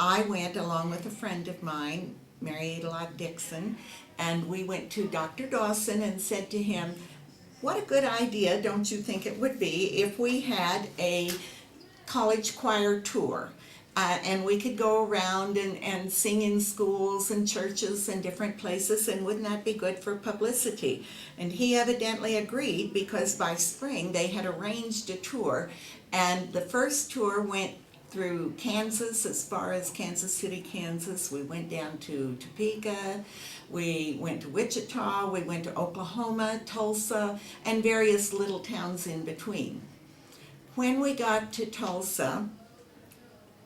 I went along with a friend of mine, Mary Adelard Dixon, and we went to Dr. Dawson and said to him, what a good idea, don't you think it would be, if we had a college choir tour? And we could go around and sing in schools and churches and different places, and wouldn't that be good for publicity? And he evidently agreed, because by spring they had arranged a tour, and the first tour went through Kansas, as far as Kansas City, Kansas. We went down to Topeka, we went to Wichita, we went to Oklahoma, Tulsa, and various little towns in between. When we got to Tulsa,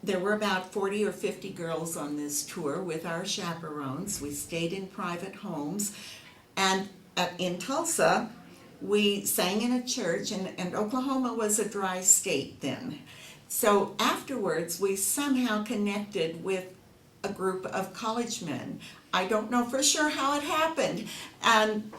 there were about 40 or 50 girls on this tour with our chaperones. We stayed in private homes, and in Tulsa, we sang in a church, and Oklahoma was a dry state then. So afterwards, we somehow connected with a group of college men. I don't know for sure how it happened, and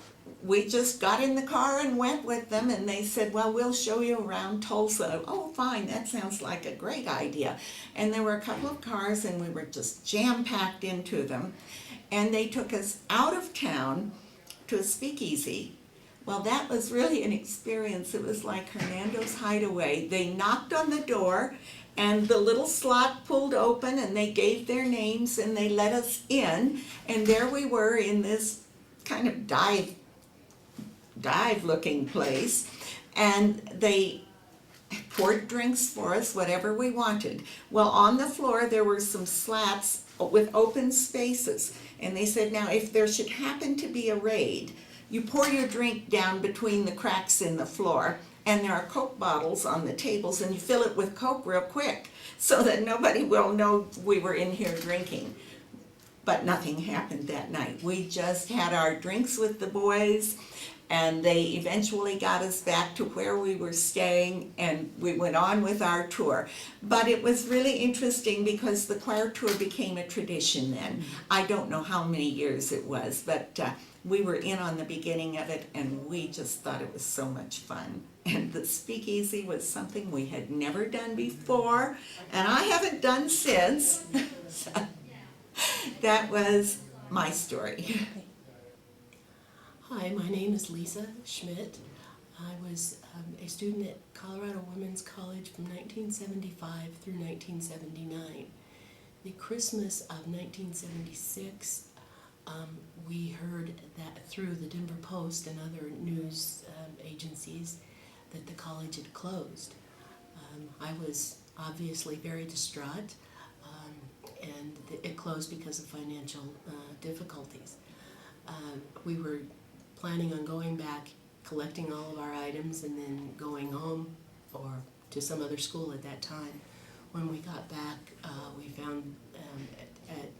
we just got in the car and went with them, and they said, well, we'll show you around Tulsa. Oh, fine, that sounds like a great idea. And there were a couple of cars, and we were just jam-packed into them, and they took us out of town to a speakeasy. Well, that was really an experience. It was like Hernando's Hideaway. They knocked on the door, and the little slot pulled open, and they gave their names, and they let us in, and there we were in this kind of dive looking place, and they poured drinks for us, whatever we wanted. Well, on the floor there were some slats with open spaces, and they said, now if there should happen to be a raid, you pour your drink down between the cracks in the floor, and there are Coke bottles on the tables, and you fill it with Coke real quick so that nobody will know we were in here drinking. But nothing happened that night. We just had our drinks with the boys, and they eventually got us back to where we were staying, and we went on with our tour. But it was really interesting because the choir tour became a tradition then. I don't know how many years it was, but we were in on the beginning of it, and we just thought it was so much fun. And the speakeasy was something we had never done before, and I haven't done since. So that was my story. Hi, my name is Lisa Schmidt. I was a student at Colorado Women's College from 1975 through 1979. The Christmas of 1976, we heard that through the Denver Post and other news agencies that the college had closed. I was obviously very distraught, and it closed because of financial difficulties. We were planning on going back, collecting all of our items, and then going home or to some other school at that time. When we got back, we found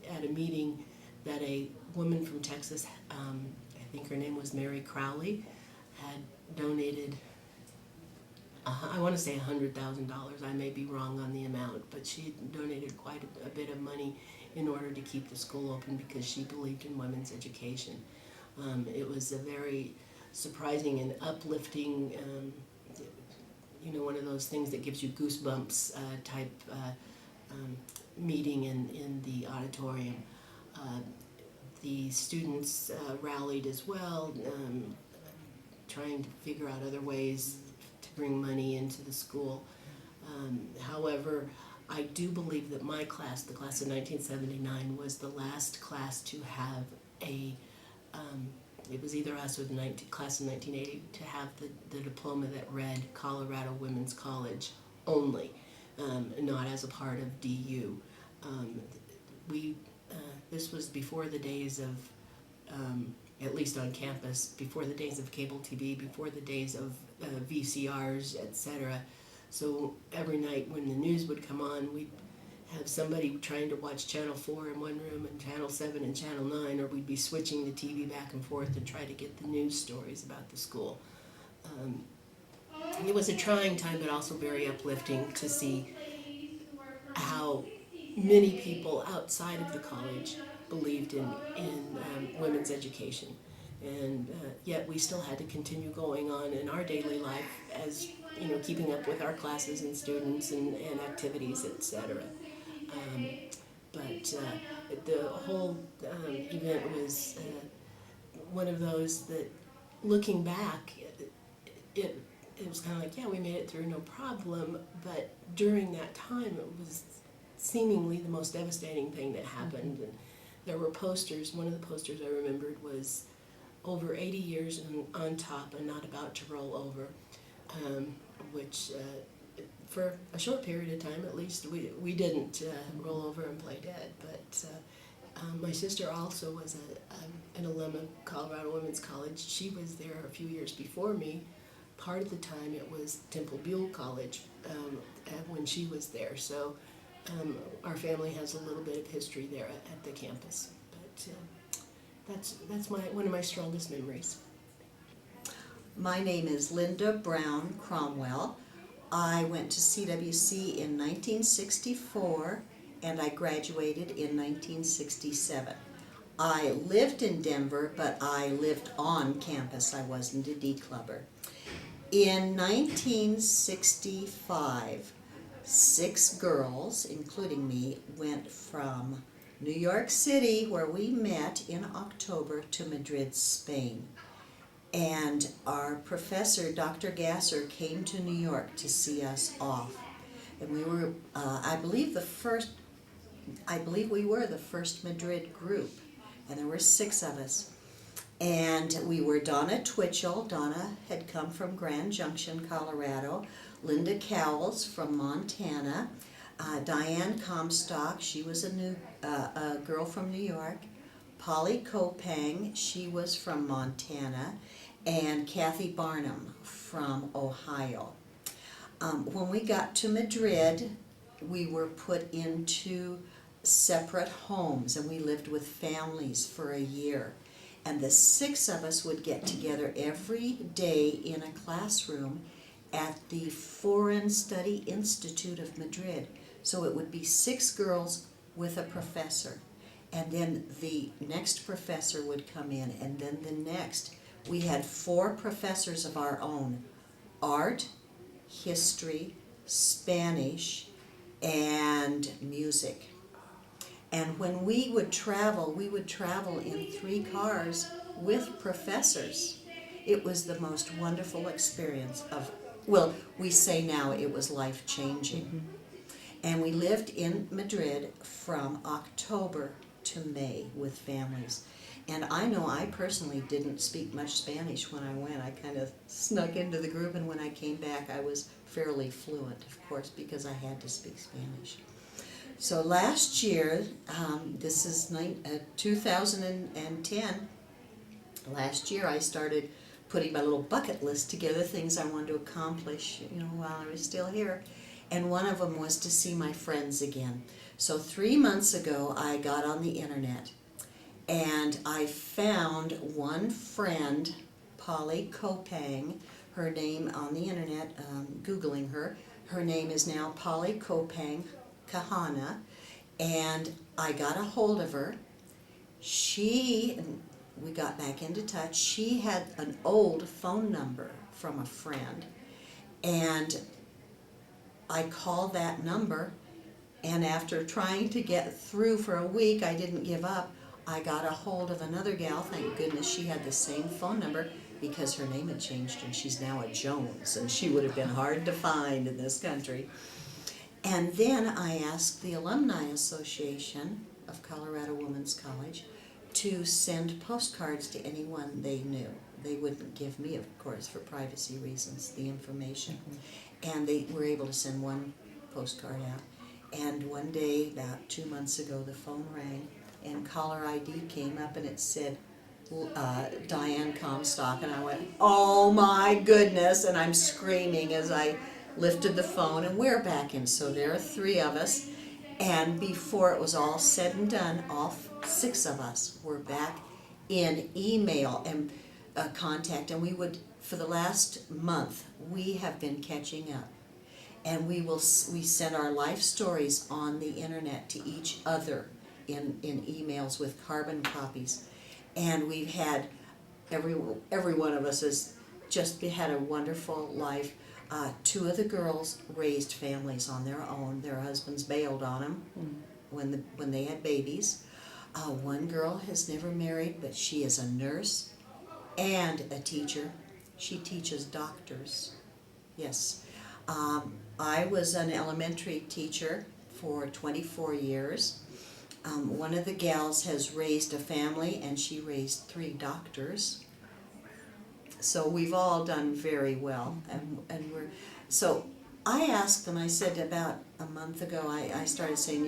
at a meeting that a woman from Texas, I think her name was Mary Crowley, had donated, I want to say $100,000. I may be wrong on the amount, but she donated quite a bit of money in order to keep the school open because she believed in women's education. It was a very surprising and uplifting, one of those things that gives you goosebumps type meeting in the auditorium. The students rallied as well, trying to figure out other ways to bring money into the school. However, I do believe that my class, the class of 1979, was the last class to have it was either us or the class of 1980, to have the diploma that read Colorado Women's College only, not as a part of DU. This was before the days of, at least on campus, before the days of cable TV, before the days of VCRs, etc. So every night when the news would come on, we'd have somebody trying to watch Channel 4 in one room and Channel 7 and Channel 9, or we'd be switching the TV back and forth to try to get the news stories about the school. It was a trying time, but also very uplifting to see how many people outside of the college believed in women's education. And yet we still had to continue going on in our daily life as, keeping up with our classes and students and activities, etc. the whole event was one of those that, looking back, it was kind of like, yeah, we made it through no problem, but during that time it was seemingly the most devastating thing that happened. And there were posters. One of the posters I remembered was over 80 years and on top and not about to roll over, which for a short period of time at least we didn't roll over and play dead. But my sister also was an alum of Colorado Women's College. She was there a few years before me. Part of the time it was Temple Buell College when she was there. So our family has a little bit of history there at the campus. But that's one of my strongest memories. My name is Linda Brown Cromwell. I went to CWC in 1964 and I graduated in 1967. I lived in Denver, but I lived on campus. I wasn't a declubber. In 1965, 6 girls, including me, went from New York City, where we met in October, to Madrid, Spain. And our professor, Dr. Gasser, came to New York to see us off. And we were, I believe we were the first Madrid group, and there were 6 of us. And we were Donna Twitchell. Donna had come from Grand Junction, Colorado. Linda Cowles from Montana. Diane Comstock, she was a girl from New York. Polly Kopang, she was from Montana. And Kathy Barnum from Ohio. When we got to Madrid, we were put into separate homes, and we lived with families for a year. And the 6 of us would get together every day in a classroom at the Foreign Study Institute of Madrid. So it would be 6 girls with a professor. And then the next professor would come in, and then the next. We had 4 professors of our own: art, history, Spanish, and music. And when we would travel in 3 cars with professors. It was the most wonderful experience well, we say now it was life-changing. Mm-hmm. And we lived in Madrid from October to May with families. And I know I personally didn't speak much Spanish when I went. I kind of snuck into the group, and when I came back I was fairly fluent, of course, because I had to speak Spanish. So last year, this is 2010, last year I started putting my little bucket list together, things I wanted to accomplish, while I was still here. And one of them was to see my friends again. So 3 months ago, I got on the internet, and I found one friend, Polly Kopang, her name on the internet, Googling her. Her name is now Polly Kopang Kahana, and I got a hold of her. We got back into touch. She had an old phone number from a friend, and I called that number, and after trying to get through for a week, I didn't give up. I got a hold of another gal. Thank goodness she had the same phone number, because her name had changed and she's now a Jones, and she would have been hard to find in this country. And then I asked the Alumni Association of Colorado Women's College to send postcards to anyone they knew. They wouldn't give me, of course, for privacy reasons, the information. Mm-hmm. And they were able to send one postcard out. And one day, about 2 months ago, the phone rang, and caller ID came up, and it said Diane Comstock, and I went, oh my goodness, and I'm screaming as I lifted the phone, and we're back in. So there are 3 of us, and before it was all said and done, all 6 of us were back in email and contact, and we would, for the last month, we have been catching up, and we send our life stories on the internet to each other in emails with carbon copies, and we've had every one of us has just had a wonderful life. 2 of the girls raised families on their own. Their husbands bailed on them, when they had babies. One girl has never married, but she is a nurse and a teacher. She teaches doctors. Yes. I was an elementary teacher for 24 years. One of the gals has raised a family, and she raised 3 doctors. So we've all done very well, and we're so. I asked them. I said about a month ago. I started saying,